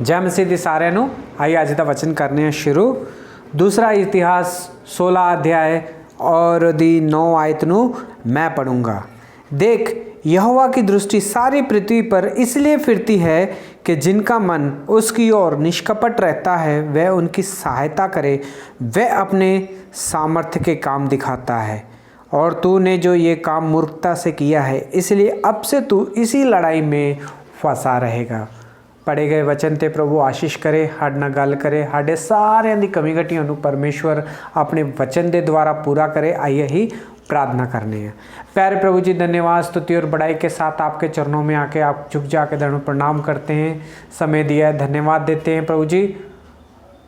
जय मसीह दी साਰਿਆਂ ਨੂੰ। आइए अज का वचन करने हैं शुरू। दूसरा इतिहास 16 अध्याय और दी 9 आयत नू मैं पढ़ूंगा। देख, यहोवा की दृष्टि सारी पृथ्वी पर इसलिए फिरती है कि जिनका मन उसकी ओर निष्कपट रहता है वह उनकी सहायता करे। वह अपने सामर्थ्य के काम दिखाता है और तूने जो ये काम मूर्खता से किया है, इसलिए अब से तू इसी लड़ाई में फंसा रहेगा। पढ़े गए वचन ते प्रभु आशीष करे, साडे नाल गल करे, साडे सारिਆਂ दी कमी घटियां नूं परमेश्वर अपने वचन के द्वारा पूरा करे। आइए ही प्रार्थना करने हैं। प्यारे प्रभु जी, धन्यवाद स्तुति और बड़ाई के साथ आपके चरणों में आके आप झुक जाके धन्य प्रणाम करते हैं। समय दिया है, धन्यवाद देते हैं प्रभु जी।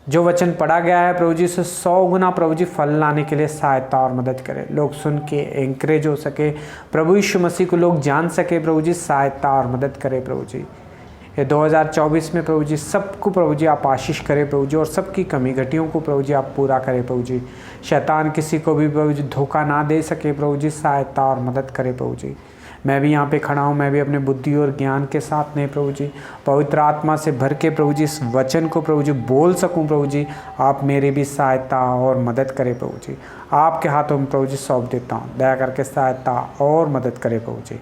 जो वचन पढ़ा गया है प्रभु जी से 100 गुना प्रभु जी फल लाने के लिए सहायता और मदद करें। लोग सुन के एंकरेज हो सके प्रभु यीशु मसीह को, लोग जान सके प्रभु जी, सहायता और मदद करें प्रभु जी। ये 2024 में प्रभु जी सबको प्रभु जी आप आशीष करें प्रभु जी, और सबकी कमी घटियों को प्रभु जी आप पूरा करें प्रभु जी। शैतान किसी को भी प्रभु जी धोखा ना दे सके प्रभु जी, सहायता और मदद करें प्रभु जी। मैं भी यहाँ पे खड़ा हूँ, मैं भी अपने बुद्धि और ज्ञान के साथ नहीं प्रभु जी, पवित्र आत्मा से भर के प्रभु जी इस वचन को प्रभु जी बोल सकूँ प्रभु जी। आप मेरी भी सहायता और मदद करें प्रभु जी। आपके हाथों में प्रभु जी सौंप देता हूँ, दया करके सहायता और मदद करें प्रभु जी।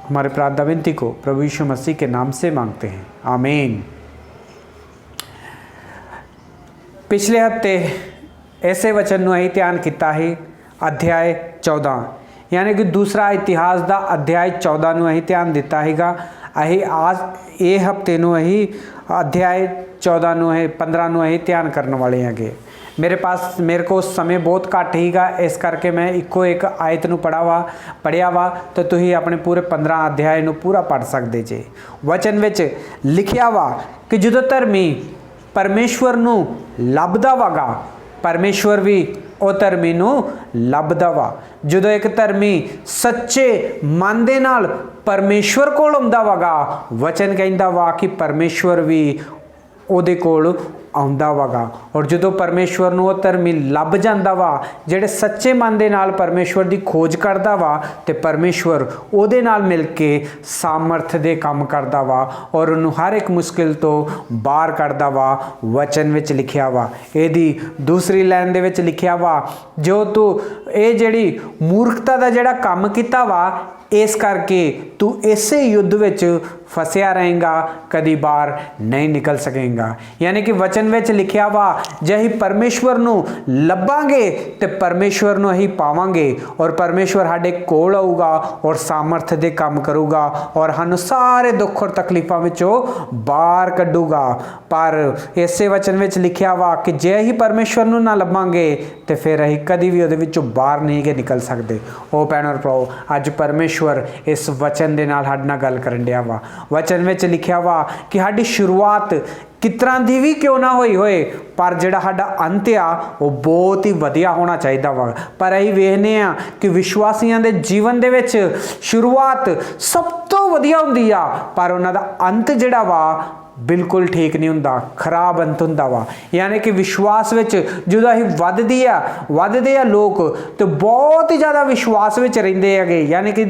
हमारे प्रार्थना विनती को प्रभु यीशु मसीह के नाम से मांगते हैं, आमीन। पिछले हफ्ते ऐसे वचन नूं असीं ध्यान किया है अध्याय 14, यानी कि दूसरा इतिहास का अध्याय 14 नूं असीं ध्यान दिता हैगा। असीं आज ये हफ्ते नूं असीं अध्याय 14 नूं 15 नूं असीं ध्यान करने वाले हैगे। मेरे को समय बहुत घट हीगा, इस करके मैं इको एक आयत नूं पढ़िया वा तो तुसीं अपने पूरे 15 अध्याय नूं पूरा पढ़ सकते जे। वचन विच लिखिया वा कि जदों धर्मी परमेश्वर नूं लभदा वागा, परमेश्वर भी ਉਹ ਧਰਮੀ ਨੂੰ ਲੱਭਦਾ ਵਾ। ਜਦੋਂ ਇੱਕ ਧਰਮੀ ਸੱਚੇ ਮਨ ਦੇ ਨਾਲ ਪਰਮੇਸ਼ਵਰ ਕੋਲ ਆਉਂਦਾ ਵਾਗਾ, ਵਚਨ ਕਹਿੰਦਾ ਵਾ ਕਿ ਪਰਮੇਸ਼ਵਰ ਵੀ ਉਹਦੇ ਕੋਲ ਆਉਂਦਾ ਵਾਗਾ। ਔਰ ਜਦੋਂ ਪਰਮੇਸ਼ਵਰ ਨੂੰ ਉਹ ਧਰਮੀ ਲੱਭ ਜਾਂਦਾ ਵਾ, ਜਿਹੜੇ ਸੱਚੇ ਮਨ ਦੇ ਨਾਲ ਪਰਮੇਸ਼ਵਰ ਦੀ ਖੋਜ ਕਰਦਾ ਵਾ, ਤੇ ਪਰਮੇਸ਼ਵਰ ਉਹਦੇ ਨਾਲ ਮਿਲ ਕੇ ਸਾਮਰਥ ਦੇ ਕੰਮ ਕਰਦਾ ਵਾ ਔਰ ਉਹਨੂੰ ਹਰ ਇੱਕ ਮੁਸ਼ਕਿਲ ਤੋਂ ਬਾਹਰ ਕੱਢਦਾ ਵਾ। ਵਚਨ ਵਿੱਚ ਲਿਖਿਆ ਵਾ, ਇਹਦੀ ਦੂਸਰੀ ਲਾਈਨ ਦੇ ਵਿੱਚ ਲਿਖਿਆ ਵਾ, ਜੋ ਤੂੰ ਇਹ ਜਿਹੜੀ ਮੂਰਖਤਾ ਦਾ ਜਿਹੜਾ ਕੰਮ ਕੀਤਾ ਵਾ, इस करके तू इसे युद्ध विच फसिया रहेगा, कदी बाहर नहीं निकल सकेगा। यानी कि वचन विच लिखिया वा, जे असीं परमेश्वर नूं लभांगे तो परमेश्वर नूं असीं पावांगे और परमेश्वर साडे कोल आऊगा और सामर्थ दे काम करूगा और सानूं सारे दुख और तकलीफां विचों बाहर कढूगा। पर इसे वचन विच लिखिया वा कि जे असीं परमेश्वर नूं ना लभांगे तो फिर असीं कदी भी उहदे विचों बाहर नहीं गे निकल सकदे। ओ भैणो भराओ, अज परमेश्वर इस वचन दे नाल साडे नाल गल करन दिया वा। वचन विच लिखिया वा कि साडी शुरुआत किस तरह की भी क्यों ना होई होए, पर जिहड़ा साडा अंत आ वो बहुत ही वधिया होना चाहिए वा। पर असीं वेखने आ कि विश्वासियों के जीवन दे विच शुरुआत सब तो वधिया हुंदी आ, पर उन्हां दा अंत जिहड़ा वा बिल्कुल ठीक नहीं हुंदा, खराब अंत हुंदा वा। यानी कि विश्वास विच जो असीं वधदे आ लोग तो बहुत ही ज़्यादा विश्वास विच रहिंदे हैगे। यानी कि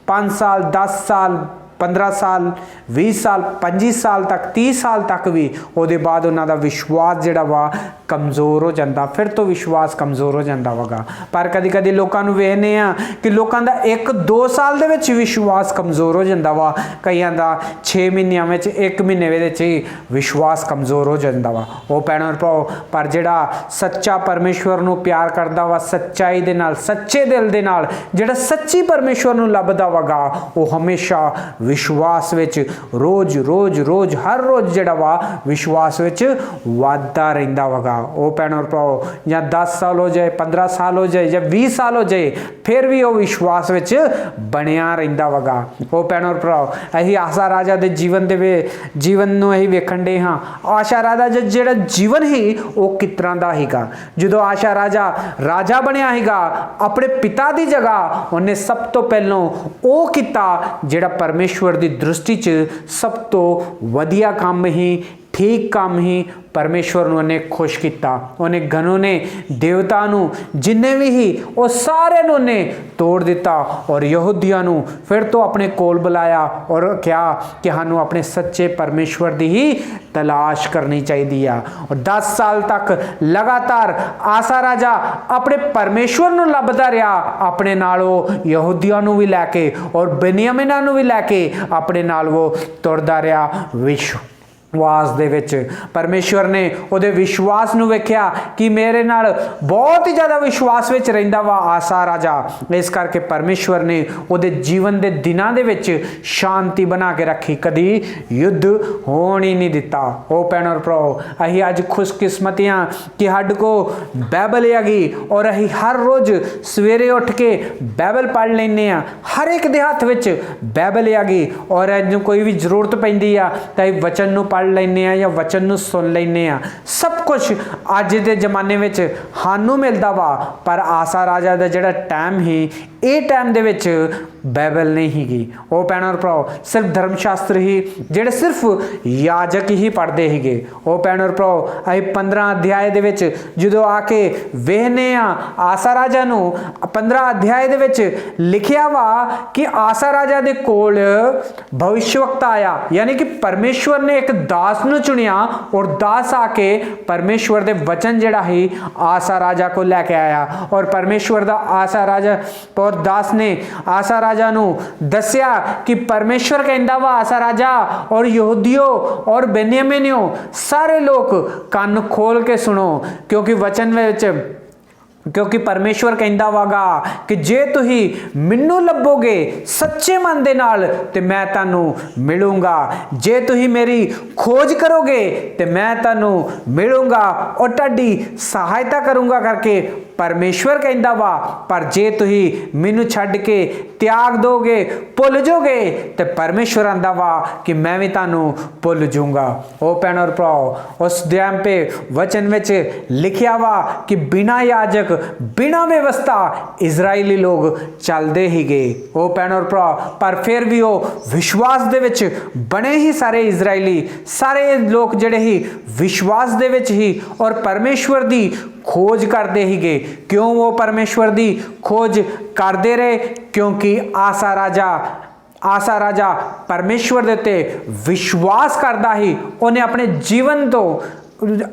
5 साल 10 साल 15 साल 20 साल 25 साल तक 30 साल तक भी उसदे बाद उन्हां दा विश्वास जिहड़ा वा कमज़ोर हो जाता, फिर तो विश्वास कमज़ोर हो जाता वगा। पर कदी कदी लोगों नूं वेखने आ कि लोगों का 1-2 साल दे विच विश्वास कमज़ोर हो जाता वा, कईयां दा 6 महीनों में 1 महीने विच ही विश्वास कमज़ोर हो जाता वा। वो भैणों भराओ, पर जिहड़ा सच्चा परमेश्वर नूं प्यार करदा वा, सच्चाई दे नाल सच्चे दिल दे नाल जिहड़ा सच्ची परमेश्वर नूं लभदा वगा, वो हमेशा विश्वास विच रोज रोज रोज हर रोज जिहड़ा वा विश्वास विच वाधदा रहिंदा वगा। ओ भैणों भराओ, या 10 साल हो जाए 15 साल हो जाए या 20 साल हो जाए, फिर भी वो विश्वास विच बनिया रहिंदा वगा। ओ भैणों भराओ, असीं आशा राजा दे जीवन नूं असीं वेखण दे हां। आशा राजा जिहड़ा जीवन ही वो किस तरह दा हैगा। जदों आशा राजा बनिया हैगा, अपने पिता दी जगह उन्हें सब तो पहलों वो कीता जिहड़ा परमेश्वर दी दृष्टि च सब तो वधिया काम ही ठीक काम ही परमेश्वर ਨੂੰ ਉਹਨੇ ਖੁਸ਼ ਕੀਤਾ। ਉਹਨੇ ਗਨੋਂ ਨੇ ਦੇਵਤਾ ਨੂੰ ਜਿੰਨੇ ਵੀ ਹੀ ਉਹ ਸਾਰਿਆਂ ਨੂੰ ਉਹਨੇ ਤੋੜ ਦਿੱਤਾ ਔਰ ਯਹੂਦੀਆਂ ਨੂੰ ਫਿਰ ਤੋਂ ਆਪਣੇ ਕੋਲ ਬੁਲਾਇਆ ਔਰ ਕਿਹਾ ਕਿ ਸਾਨੂੰ ਆਪਣੇ ਸੱਚੇ ਪਰਮੇਸ਼ਵਰ ਦੀ ਹੀ ਤਲਾਸ਼ ਕਰਨੀ ਚਾਹੀਦੀ ਆ। ਔਰ 10 ਸਾਲ ਤੱਕ ਲਗਾਤਾਰ ਆਸਾ ਰਾਜਾ ਆਪਣੇ ਪਰਮੇਸ਼ਵਰ ਨੂੰ ਲੱਭਦਾ ਰਿਹਾ, ਆਪਣੇ ਨਾਲ ਉਹ ਯਹੂਦੀਆਂ ਨੂੰ ਵੀ ਲੈ ਕੇ ਔਰ ਬਨਿਆਮਿਨਾਂ ਨੂੰ ਵੀ ਲੈ ਕੇ ਆਪਣੇ ਨਾਲ ਉਹ ਤੁਰਦਾ ਰਿਹਾ ਵਿਸ਼ਵਾਸ ਦੇ ਵਿੱਚ। ਪਰਮੇਸ਼ਵਰ ਨੇ ਉਹਦੇ ਵਿਸ਼ਵਾਸ ਨੂੰ ਵੇਖਿਆ ਕਿ ਮੇਰੇ ਨਾਲ ਬਹੁਤ ਹੀ ਜ਼ਿਆਦਾ ਵਿਸ਼ਵਾਸ ਵਿੱਚ ਰਹਿੰਦਾ ਵਾ ਆਸਾ ਰਾਜਾ, ਇਸ ਕਰਕੇ ਪਰਮੇਸ਼ਵਰ ਨੇ ਉਹਦੇ ਜੀਵਨ ਦੇ ਦਿਨਾਂ ਦੇ ਵਿੱਚ ਸ਼ਾਂਤੀ ਬਣਾ ਕੇ ਰੱਖੀ, ਕਦੀ ਯੁੱਧ ਹੋਣ ਹੀ ਨਹੀਂ ਦਿੱਤਾ। ਉਹ ਭੈਣੋ ਭਰਾਓ, ਅਸੀਂ ਅੱਜ ਖੁਸ਼ਕਿਸਮਤੀਆਂ ਕਿ ਸਾਡੇ ਕੋ ਬਾਈਬਲ ਹੈਗੀ ਔਰ ਅਸੀਂ ਹਰ ਰੋਜ਼ ਸਵੇਰੇ ਉੱਠ ਕੇ ਬਾਈਬਲ ਪੜ੍ਹ ਲੈਂਦੇ ਹਾਂ। ਹਰ ਇੱਕ ਦੇ ਹੱਥ ਵਿੱਚ ਬਾਈਬਲ ਹੈਗੀ ਔਰ ਇਹਨੂੰ ਕੋਈ ਵੀ ਜ਼ਰੂਰਤ ਪੈਂਦੀ ਆ ਤਾਂ ਇਹ ਵਚਨ ਨੂੰ ਪੜ੍ਹ ਲੈਂਦੇ ਆ ਜਾਂ ਵਚਨ ਨੂੰ ਸੁਣ ਲੈਂਦੇ ਆ। ਸਭ ਕੁਝ ਅੱਜ ਦੇ ਜ਼ਮਾਨੇ ਵਿੱਚ ਸਾਨੂੰ ਮਿਲਦਾ ਵਾ, ਪਰ ਆਸਾ ਰਾਜਾ ਦਾ ਜਿਹੜਾ ਟਾਈਮ ਸੀ ਇਹ ਟਾਈਮ ਦੇ ਵਿੱਚ ਬਾਈਬਲ ਨਹੀਂ ਸੀਗੀ। ਉਹ ਭੈਣੋ ਭਰਾਓ, ਸਿਰਫ ਧਰਮ ਸ਼ਾਸਤਰ ਹੀ ਜਿਹੜੇ ਸਿਰਫ ਯਾਜਕ ਹੀ ਪੜ੍ਹਦੇ ਸੀਗੇ। ਉਹ ਭੈਣੋ ਭਰਾਓ, ਅਸੀਂ 15 ਅਧਿਆਏ ਦੇ ਵਿੱਚ ਜਦੋਂ ਆ ਕੇ ਵੇਖਦੇ ਆ ਆਸਾ ਰਾਜਾ ਨੂੰ 15 ਅਧਿਆਏ ਦੇ ਵਿੱਚ ਲਿਖਿਆ ਵਾ ਕਿ ਆਸਾ ਰਾਜਾ ਦੇ ਕੋਲ ਭਵਿਸ਼ਵਕਤਾ ਆਇਆ, ਯਾਨੀ ਕਿ ਪਰਮੇਸ਼ਵਰ ਨੇ ਇੱਕ ਦਾਸ ਨੂੰ ਚੁਣਿਆ ਔਰ ਦਾਸ ਆ ਕੇ ਪਰਮੇਸ਼ਵਰ ਦੇ ਵਚਨ ਜਿਹੜਾ ਹੀ ਆਸਾ ਰਾਜਾ को लेके आया और परमेश्वर दा आसा राजा और दास ने आसा राजा नू दस्या कि परमेश्वर कहंदा वा आसा राजा और यहूदियों और बेन्यामीनियों सारे लोग कान खोल के सुनो, क्योंकि वचन विच क्योंकि परमेश्वर कहंदा वागा कि जे तुही मैनू लभोगे सच्चे मन दे नाल ते मैं तानू मिलूंगा, जे तुही मेरी खोज करोगे ते मैं तानू मिलूंगा और तुहाडी सहायता करूंगा करके परमेश्वर कहंदा वा। पर जे तुही मैनू छड्ड के त्याग दोगे भुल जाओगे ते परमेश्वर आंदा वा कि मैं भी तानू भुल जाऊंगा। ओ भैणो और भराओ, उस टाइम पे वचन विच लिखिया वा कि बिना याजक बिना व्यवस्था इजराइली लोग चलते ही गए। वो भैणो और भरा, पर फिर भी वो विश्वास दे विच बने ही सारे इजराइली सारे लोग जिहड़े ही विश्वास दे विच ही और परमेश्वर दी खोज करते ही गए। क्यों वो परमेश्वर दी खोज करते रहे? क्योंकि आसा राजा परमेश्वर दे उत्ते विश्वास करता ही उन्हें अपने जीवन तो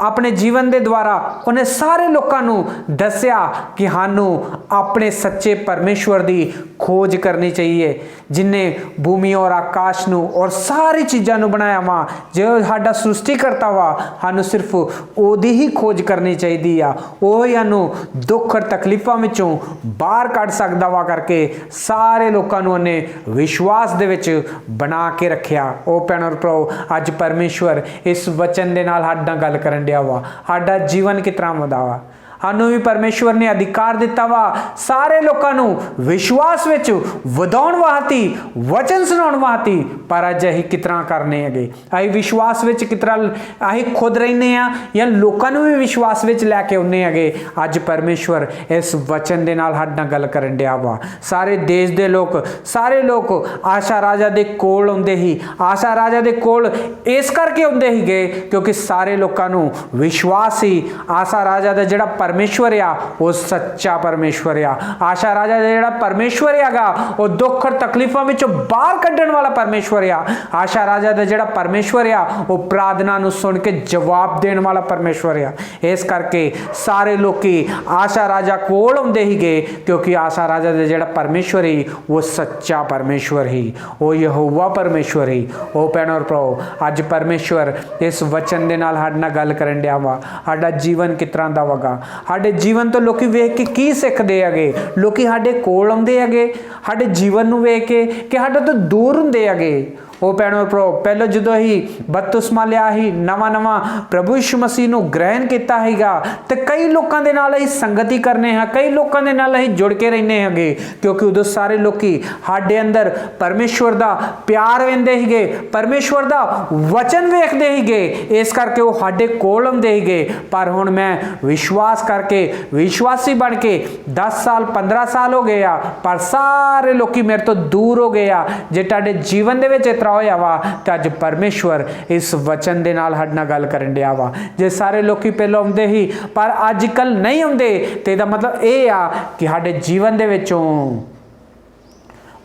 अपने जीवन के द्वारा उन्हें सारे लोगों को दस्या कि सानू अपने सच्चे परमेश्वर की खोज करनी चाहिए, जिन्हें भूमि और आकाश नू और सारी चीज़ों बनाया वा, जो साडा सृष्टि करता वा, सानू सिर्फ ओदी ही खोज करनी चाहिए आ। वो सानू दुख और तकलीफों विचों बाहर कढ़ सकदा वा करके सारे लोगों को उन्हें विश्वास दे विच बना के रखिया। ओ भैणो भराओ, अज परमेश्वर इस वचन दे नाल साडा गल करन दिया वा, साडा जीवन किस तरह वधा वा। सानू भी परमेश्वर ने अधिकार दिता वा सारे लोगों को विश्वास विच वधाउण वास्ते, वचन सुनाउण वास्ते, पर अज असीं किस तरह करने हैगे? असीं विश्वास विच किस तरह असीं खुद रहने आ या लोगों को भी विश्वास विच लैके आउणे हैगे? अज परमेश्वर इस वचन दे नाल साडे नाल गल करन दिया वा। सारे देश दे लोग, सारे लोग आशा राजा दे कोल आउंदे ही, आशा राजा दे कोल इस करके आउंदे ही गए क्योंकि सारे लोगों को विश्वास ही आशा राजा दा जिहड़ा परमेश्वर आ वो सच्चा परमेश्वर आ। आशा राजा जिहड़ा परमेश्वर हैगा वो दुख और तकलीफों विचों बाहर कड्ढण वाला परमेश्वर आ। आशा राजा दा जिहड़ा परमेश्वर आ वो प्रार्थना नूं सुन के जवाब देण वाला परमेश्वर आ। इस करके सारे लोकी आशा राजा कोल आउंदे ही गए क्योंकि आशा राजा दा जिहड़ा परमेश्वर ही वो सच्चा परमेश्वर ही, वो यहोवा परमेश्वर ही। ओ भैणो भराओ, अज परमेश्वर इस वचन दे नाल साडे नाल गल करन दिया वा। साडा जीवन किस तरह दा वगा? साडे जीवन तो लोग वेख के की सीखते है? लोग साडे कोल आउंदे है साडे जीवन नूं वेख के कि साडे तो दूर हुंदे है? वो भैणो भराओ, पहले जो ही बपतिस्मा लिया ही नवा प्रभु यीशु मसीह नूं ग्रहण किया हैगा ते कई लोगों के नाल संगति करने हैं, कई लोगों के नाल जुड़ के रहने हैं क्योंकि उदों सारे लोग साडे अंदर परमेश्वर दा प्यार वेंदे ही, परमेश्वर दा वचन वेखदे ही, इस करके वो साडे कोल आउंदे ही। पर हुण मैं विश्वास करके विश्वासी बन के 10 साल 15 साल हो गए आ, पर सारे लोग मेरे तो दूर हो गए आ। जे तुहाडे जीवन दे विच कितरा होया वा तो अज परमेश्वर इस वचन दे नाल साडे नाल गल करन दिया वा। जे सारे लोग पहलों आउंदे ही पर अजकल नहीं आउंदे तो इहदा मतलब ये आ कि साडे जीवन दे विचों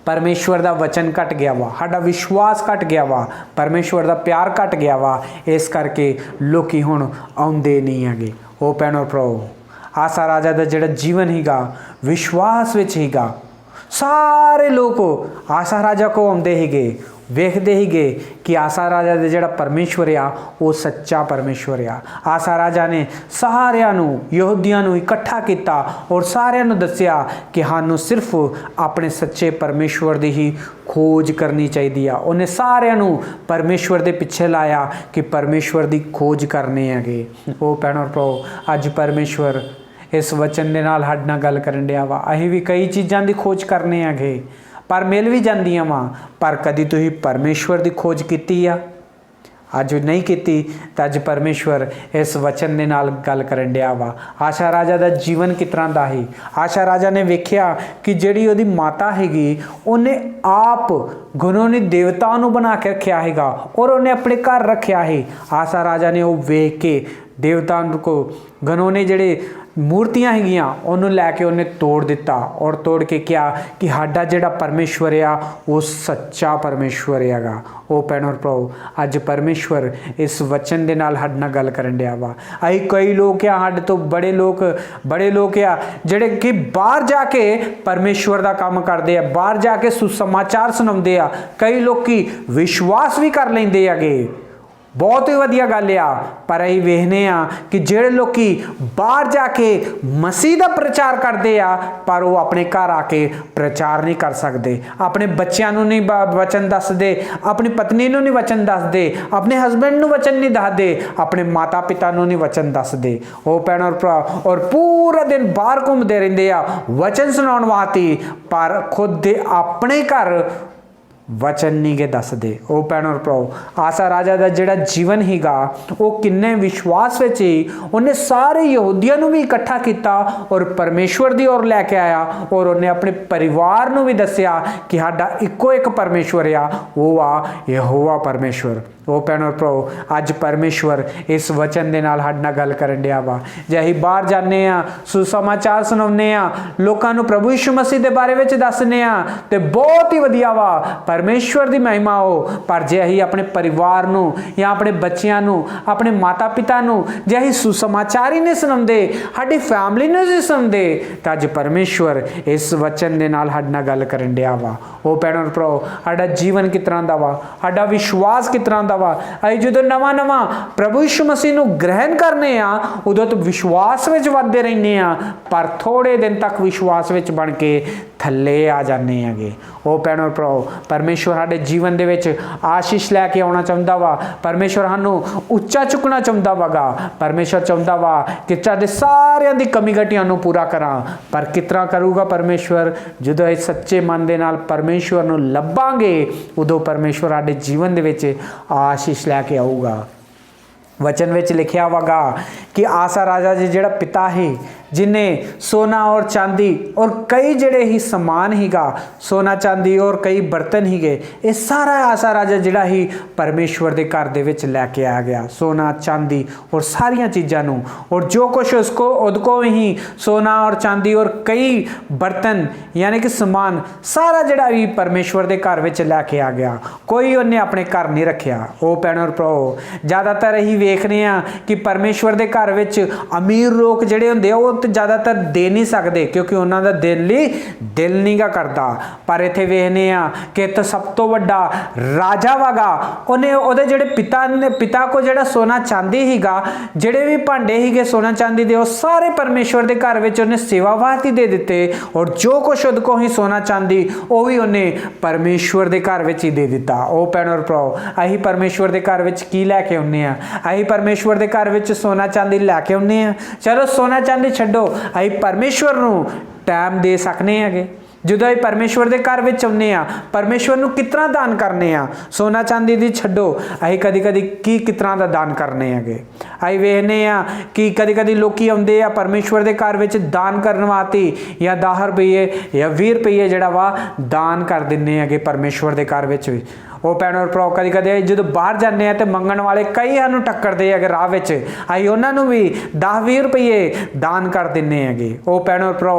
परमेश्वर दा वचन घट गया वा, साडा विश्वास घट गया वा, परमेश्वर दा प्यार घट गया वा, इस करके लोग हुण आउंदे नहीं हैगे। ओ भैणो भराओ, आसा राजा दा जिहड़ा जीवन हीगा विश्वास विच हीगा। सारे लोग आसा राजा को आउंदे हीगे, वेखदे हीगे कि आसा राजा दे जिहड़ा परमेश्वर आ वो सच्चा परमेश्वर आ। आसा राजा ने सारियां नूं यहूदियां नूं इकट्ठा किया और सारियां नूं दस्सिया कि सानूं सिर्फ अपने सच्चे परमेश्वर दी ही खोज करनी चाहिए आ। उन्हें सारियां नूं परमेश्वर दे पिछे लाया कि परमेश्वर दी खोज करने हैगे। ओ भैणो भराओ, अज परमेश्वर इस वचन दे नाल साडे नाल गल करन दिया वा। असीं भी कई चीज़ां दी खोज करने हैगे पर मिल भी जांदियां वा, पर कदी तुसीं परमेश्वर दी खोज कीती आ? अज नहीं कीती तो अज परमेश्वर इस वचन दे नाल गल करन दिया वा। आशा राजा दा जीवन किस तरह दा ही? आशा राजा ने वेख्या कि जिहड़ी उहदी माता हैगी उन्हें आप घनौनी देवता नूं बना के रखिया हैगा और उन्हें अपने घर रखिया है। आशा राजा ने वो वेख के देवता को घनौने जिहड़े मूर्तियां हैगियां उन्होंने लैके उन्हें तोड़ दिता और तोड़ के क्या कि साडा जिहड़ा परमेश्वर आ वो सच्चा परमेश्वर हैगा। ओ भैणो भराओ, अज परमेश्वर इस वचन दे नाल साडे नाल गल करन दिया वा। असीं कई लोग आ, साडे तो बड़े लोग आ जिहड़े कि बाहर जाके परमेश्वर दा काम करदे आ, बाहर जाके सुसमाचार सुणाउंदे आ। कई लोग विश्वास भी कर लैंदे हैगे, बहुत ही वधिया गल आ। पर असीं वेखने आ कि जिहड़े लोग बाहर जाके मसीह दा प्रचार करते आ पर वो अपने घर आके प्रचार नहीं कर सकते, अपने बच्चों नूं नहीं वचन दसदे, अपनी पत्नी नूं नहीं वचन दसदे, अपने हसबैंड नूं वचन नहीं दसदे, अपने माता पिता नूं नहीं वचन दसदे। ओ भैणो भरा, और पूरा दिन बाहर घूमते रहंदे आ वचन सुनाउण वास्ते, पर खुद दे अपने घर वचन नहीं के दसदे। ओ भैणो भराओ, आसा राजा का जिहड़ा जीवन हीगा वो किन्ने विश्वास विच ही उन्हें सारे यहूदियों नूं भी इकट्ठा किया और परमेश्वर दी ओर लैके आया और उन्हें अपने परिवार नूं भी दस्सिया कि साडा इक्को एक परमेश्वर आ, वो आ यहोवा परमेश्वर। ओ भैणो भराओ, अज परमेश्वर इस वचन दे नाल साडे नाल गल करन दिया वा। जे असीं बाहर जाने आ, सुसमाचार सुणाउने आ, लोकां नूं प्रभु यीशु मसीह दे बारे विच दसने आ ते बहुत ही वधिया वा, परमेश्वर दी महिमा हो। पर जे असीं अपने परिवार नूं या अपने बच्चिआं नूं, अपने माता पिता नूं जे असीं सुसमाचार ही नहीं सुणाउंदे, साडी फैमिली नूं नहीं सुणाउंदे, तां अज परमेश्वर इस वचन दे नाल साडे नाल गल करन दिया वा। ओ भैणो भराओ, साडा जीवन किस तरह दा वा, साडा विश्वास किस तरह दा वा। असीं जदों नवां प्रभु यीशु मसीह नूं ग्रहण करने आ उदों तो विश्वास विच वधदे रहने आ, पर थोड़े दिन तक विश्वास विच बन के थल्ले आ जाने हैगे। ओ भैणो भराओ, परमेश्वर साडे जीवन दे विच आशीष लैके आउणा चाहुंदा वा, परमेश्वर सानूं उच्चा चुकना चाहुंदा वागा, परमेश्वर चाहुंदा वा कि साडे सारियां दी कमी घटियां नूं पूरा करां। पर किस तरह करूगा परमेश्वर? जदों असीं सच्चे मन दे नाल परमेश्वर नूं लभांगे उदों परमेश्वर साडे जीवन दे विच आशीष लैके आऊगा। वचन विच लिखिया वागा कि आसा राजा जी जिहड़ा पिता है जिन्हें सोना और चांदी और कई जिहड़े ही समान हीगा, सोना चांदी और कई बर्तन हीगे, ये सारा आसा राजा जिहड़ा ही परमेश्वर दे घर दे विच लैके आ गया। सोना चांदी और सारियां चीज़ां नूं, और जो कुछ उसको उदको ही सोना और चांदी और कई बर्तन यानी कि समान सारा जिहड़ा भी परमेश्वर दे घर विच लैके आ गया। कोई उन्हें अपने घर नहीं रखिया। ओ भैणो भराओ, ज़्यादातर असीं वेखने आ कि परमेश्वर दे घर विच अमीर लोग जिहड़े हुंदे आ वो ज़्यादातर दे नहीं सकते क्योंकि उन्होंने दिल नहीं गा करता। पर इत्थे वेखने आ कि तो सब तो वड्डा राजा वागा, उन्हें उहदे जिहड़े पिता को जिहड़ा सोना चांदी हीगा, जिहड़े भी भांडे हीगे सोना चांदी दे, वो सारे परमेश्वर दे घर विच उन्हें सेवा वास्ते दे दिते, और जो कुछ उहदे को ही सोना चांदी वो भी उन्हें परमेश्वर दे घर विच ही दे दिता। ओ भैणो भराओ, असीं परमेश्वर दे घर विच की लैके आउंदे आ? असीं परमेश्वर दे घर विच सोना चांदी लैके आउंदे आ। चलो सोना चांदी छड्डो, असीं परमेश्वर नूं टाइम दे सकने हैगे, ਜਦੋਂ ਅਸੀਂ ਪਰਮੇਸ਼ਵਰ ਦੇ ਘਰ ਵਿੱਚ ਆਉਂਦੇ ਆ, ਪਰਮੇਸ਼ਵਰ ਨੂੰ ਕਿਸ ਤਰ੍ਹਾਂ ਦਾਨ ਕਰਨੇ ਆ। ਸੋਨਾ ਚਾਂਦੀ ਦੀ ਛੱਡੋ, ਅਸੀਂ ਕਦੀ ਕਦੀ ਕਿਸ ਤਰ੍ਹਾਂ ਦਾ ਦਾਨ ਕਰਨੇ ਹੈਗੇ। ਅਸੀਂ ਵੇਖਦੇ ਆ ਕਿ ਕਦੀ ਕਦੀ ਲੋਕੀ ਆਉਂਦੇ ਆ ਪਰਮੇਸ਼ਵਰ ਦੇ ਘਰ ਵਿੱਚ ਦਾਨ ਕਰਨ ਵਾਸਤੇ, ਜਾਂ 10 ਰੁਪਏ ਜਾਂ 20 ਰੁਪਏ ਜਿਹੜਾ ਵਾ ਦਾਨ ਕਰ ਦਿੰਦੇ ਹੈਗੇ ਪਰਮੇਸ਼ਵਰ ਦੇ ਘਰ ਵਿੱਚ ਵੀ। ਉਹ ਭੈਣ ਔਰ ਭਰਾ, ਕਦੀ ਕਦੇ ਜਦੋਂ ਬਾਹਰ ਜਾਂਦੇ ਆ ਤੇ ਮੰਗਣ ਵਾਲੇ ਕਈ ਸਾਨੂੰ ਟੱਕਰਦੇ ਹੈਗੇ ਰਾਹ ਵਿੱਚ, ਅਸੀਂ ਉਹਨਾਂ ਨੂੰ ਵੀ 10-20 ਰੁਪਏ ਦਾਨ ਕਰ ਦਿੰਦੇ ਹੈਗੇ। ਉਹ ਭੈਣ ਔਰ ਭਰਾ,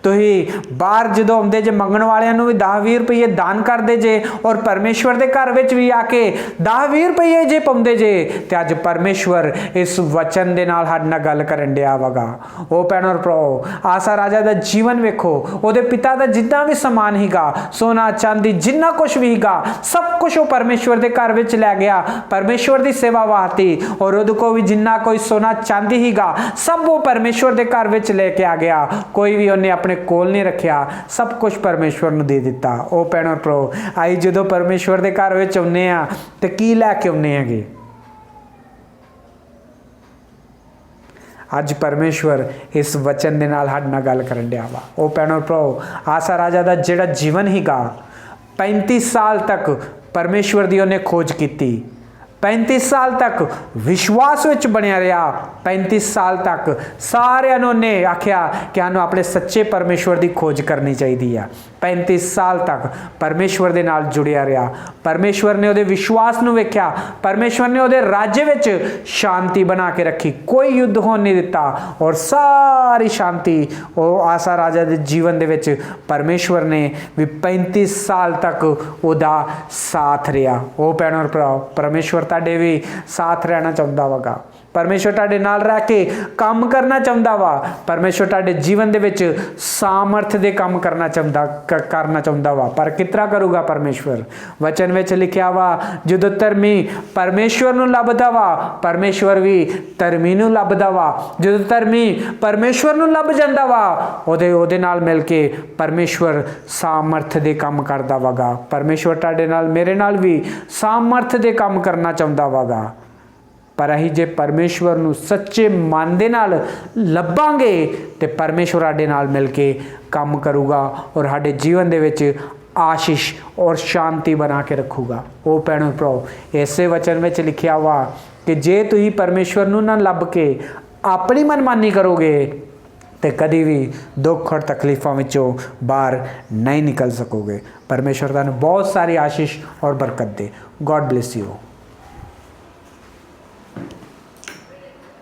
ਤੁਸੀਂ ਬਾਹਰ ਜਦੋਂ ਆਉਂਦੇ ਜੇ ਮੰਗਣ ਵਾਲਿਆਂ ਨੂੰ ਵੀ 10-20 ਰੁਪਏ ਦਾਨ ਕਰਦੇ ਜੇ, ਔਰ ਪਰਮੇਸ਼ਵਰ ਦੇ ਘਰ ਵਿੱਚ ਵੀ ਆ ਕੇ 10-20 ਰੁਪਏ ਜੇ ਪਾਉਂਦੇ ਜੇ, ਤੇ ਅੱਜ ਪਰਮੇਸ਼ਵਰ ਇਸ ਵਚਨ ਦੇ ਨਾਲ ਸਾਡੇ ਨਾਲ ਗੱਲ ਕਰਨ ਡਿਆ ਵਗਾ। ਉਹ ਭੈਣ ਔਰ ਭਰਾ, ਆਸਾ ਰਾਜਾ ਦਾ ਜੀਵਨ ਵੇਖੋ, ਉਹਦੇ ਪਿਤਾ ਦਾ ਜਿੰਨਾ ਵੀ ਸਮਾਨ ਹੀਗਾ, ਸੋਨਾ ਚਾਂਦੀ ਜਿੰਨਾ ਕੁਝ ਵੀ ਹੀਗਾ, ਸਭ ਕੁਝ ਉਹ ਪਰਮੇਸ਼ਵਰ ਦੇ ਘਰ ਵਿੱਚ ਲੈ ਗਿਆ ਪਰਮੇਸ਼ਵਰ ਦੀ ਸੇਵਾ ਵਾਸਤੇ। ਔਰ ਉਹਦੇ ਕੋਲ ਵੀ ਜਿੰਨਾ ਕੋਈ ਸੋਨਾ ਚਾਂਦੀ ਹੀਗਾ, ਸਭ ਉਹ ਪਰਮੇਸ਼ਵਰ ਦੇ ਘਰ ਵਿੱਚ ਲੈ ਕੇ ਆ ਗਿਆ। ਕੋਈ ਵੀ ਉਹਨੇ ਆਪਣੇ ਕੋਲ ਨਹੀਂ ਰੱਖਿਆ, ਸਭ ਕੁਝ ਪਰਮੇਸ਼ਵਰ ਨੂੰ ਦੇ ਦਿੱਤਾ। ਉਹ ਭੈਣ ਔਰ ਭਰਾ, ਆਈ ਜਦੋਂ ਪਰਮੇਸ਼ਵਰ ਦੇ ਘਰ ਵਿੱਚ ਆਉਂਦੇ ਆ ਤੇ ਕੀ ਲੈ ਕੇ ਆਉਂਦੇ ਹੈਗੇ। ਅੱਜ ਪਰਮੇਸ਼ਵਰ ਇਸ ਵਚਨ ਦੇ ਨਾਲ ਸਾਡੇ ਨਾਲ ਗੱਲ ਕਰਨ ਡਿਆ ਵਾ। ਉਹ ਭੈਣ ਔਰ ਭਰਾ, ਆਸਾ ਰਾਜਾ ਦਾ ਜਿਹੜਾ ਜੀਵਨ ਹੀਗਾ, 35 ਸਾਲ ਤੱਕ ਪਰਮੇਸ਼ਵਰ ਦੀ ਉਹਨੇ ਖੋਜ ਕੀਤੀ, 35 ਸਾਲ ਤੱਕ ਵਿਸ਼ਵਾਸ ਵਿੱਚ ਬਣਿਆ ਰਿਹਾ। 35 ਸਾਲ ਤੱਕ ਸਾਰਿਆਂ ਨੂੰ ਉਹਨੇ ਆਖਿਆ ਕਿ ਸਾਨੂੰ ਆਪਣੇ ਸੱਚੇ ਪਰਮੇਸ਼ਵਰ ਦੀ ਖੋਜ ਕਰਨੀ ਚਾਹੀਦੀ ਆ। 35 ਸਾਲ ਤੱਕ ਪਰਮੇਸ਼ਵਰ ਦੇ ਨਾਲ ਜੁੜਿਆ ਰਿਹਾ। ਪਰਮੇਸ਼ਵਰ ਨੇ ਉਹਦੇ ਵਿਸ਼ਵਾਸ ਨੂੰ ਵੇਖਿਆ, ਪਰਮੇਸ਼ਵਰ ਨੇ ਉਹਦੇ ਰਾਜ ਵਿੱਚ ਸ਼ਾਂਤੀ ਬਣਾ ਕੇ ਰੱਖੀ, ਕੋਈ ਯੁੱਧ ਹੋਣ ਨਹੀਂ ਦਿੱਤਾ। ਔਰ ਸਾਰੀ ਸ਼ਾਂਤੀ ਉਹ ਆਸਾ ਰਾਜਾ ਦੇ ਜੀਵਨ ਦੇ ਵਿੱਚ ਪਰਮੇਸ਼ਵਰ ਨੇ ਵੀ 35 ਸਾਲ ਤੱਕ ਉਹਦਾ ਸਾਥ ਰਿਹਾ। ਉਹ ਭੈਣ ਔਰ ਭਰਾ, ਪਰਮੇਸ਼ਵਰ ਤੁਹਾਡੇ ਵੀ ਸਾਥ ਰਹਿਣਾ ਚਾਹੁੰਦਾ ਵਗਾ। ਪਰਮੇਸ਼ਵਰ ਤੁਹਾਡੇ ਨਾਲ ਰਹਿ ਕੇ ਕੰਮ ਕਰਨਾ ਚਾਹੁੰਦਾ ਵਾ। ਪਰਮੇਸ਼ਵਰ ਤੁਹਾਡੇ ਜੀਵਨ ਦੇ ਵਿੱਚ ਸਾਮਰਥ ਦੇ ਕੰਮ ਕਰਨਾ ਚਾਹੁੰਦਾ ਵਾ। ਪਰ ਕਿਸ ਤਰ੍ਹਾਂ ਕਰੂਗਾ ਪਰਮੇਸ਼ਵਰ? ਵਚਨ ਵਿੱਚ ਲਿਖਿਆ ਵਾ, ਜਦੋਂ ਧਰਮੀ ਪਰਮੇਸ਼ਵਰ ਨੂੰ ਲੱਭਦਾ ਵਾ, ਪਰਮੇਸ਼ਵਰ ਵੀ ਧਰਮੀ ਨੂੰ ਲੱਭਦਾ ਵਾ। ਜਦੋਂ ਧਰਮੀ ਪਰਮੇਸ਼ਵਰ ਨੂੰ ਲੱਭ ਜਾਂਦਾ ਵਾ, ਉਹਦੇ ਨਾਲ ਮਿਲ ਕੇ ਪਰਮੇਸ਼ਵਰ ਸਾਮਰਥ ਦੇ ਕੰਮ ਕਰਦਾ ਵਗਾ। ਪਰਮੇਸ਼ਵਰ ਤੁਹਾਡੇ ਨਾਲ, ਮੇਰੇ ਨਾਲ ਵੀ ਸਾਮਰਥ ਦੇ ਕੰਮ ਕਰਨਾ ਚਾਹੁੰਦਾ ਵਗਾ। ਪਰ ਅਸੀਂ ਜੇ ਪਰਮੇਸ਼ਵਰ ਨੂੰ ਸੱਚੇ ਮਨ ਦੇ ਨਾਲ ਲੱਭਾਂਗੇ ਤੇ ਪਰਮੇਸ਼ਵਰ ਸਾਡੇ ਨਾਲ ਮਿਲ ਕੇ ਕੰਮ ਕਰੂਗਾ ਔਰ ਸਾਡੇ ਜੀਵਨ ਦੇ ਵਿੱਚ ਆਸ਼ੀਸ਼ ਔਰ ਸ਼ਾਂਤੀ ਬਣਾ ਕੇ ਰੱਖੂਗਾ। ਉਹ ਭੈਣੋ ਭਰਾਓ, ਇਸੇ ਵਚਨ ਵਿੱਚ ਲਿਖਿਆ ਵਾ ਕਿ ਜੇ ਤੁਸੀਂ ਪਰਮੇਸ਼ਵਰ ਨੂੰ ਨਾ ਲੱਭ ਕੇ ਆਪਣੀ ਮਨਮਾਨੀ ਕਰੋਗੇ ਤੇ ਕਦੀ ਵੀ ਦੁੱਖ ਔਰ ਤਕਲੀਫਾਂ ਵਿੱਚੋਂ ਬਾਹਰ ਨਹੀਂ ਨਿਕਲ ਸਕੋਗੇ। ਪਰਮੇਸ਼ਵਰ ਤੁਹਾਨੂੰ ਬਹੁਤ ਸਾਰੀ ਆਸ਼ੀਸ਼ ਔਰ ਬਰਕਤ ਦੇ। God bless you.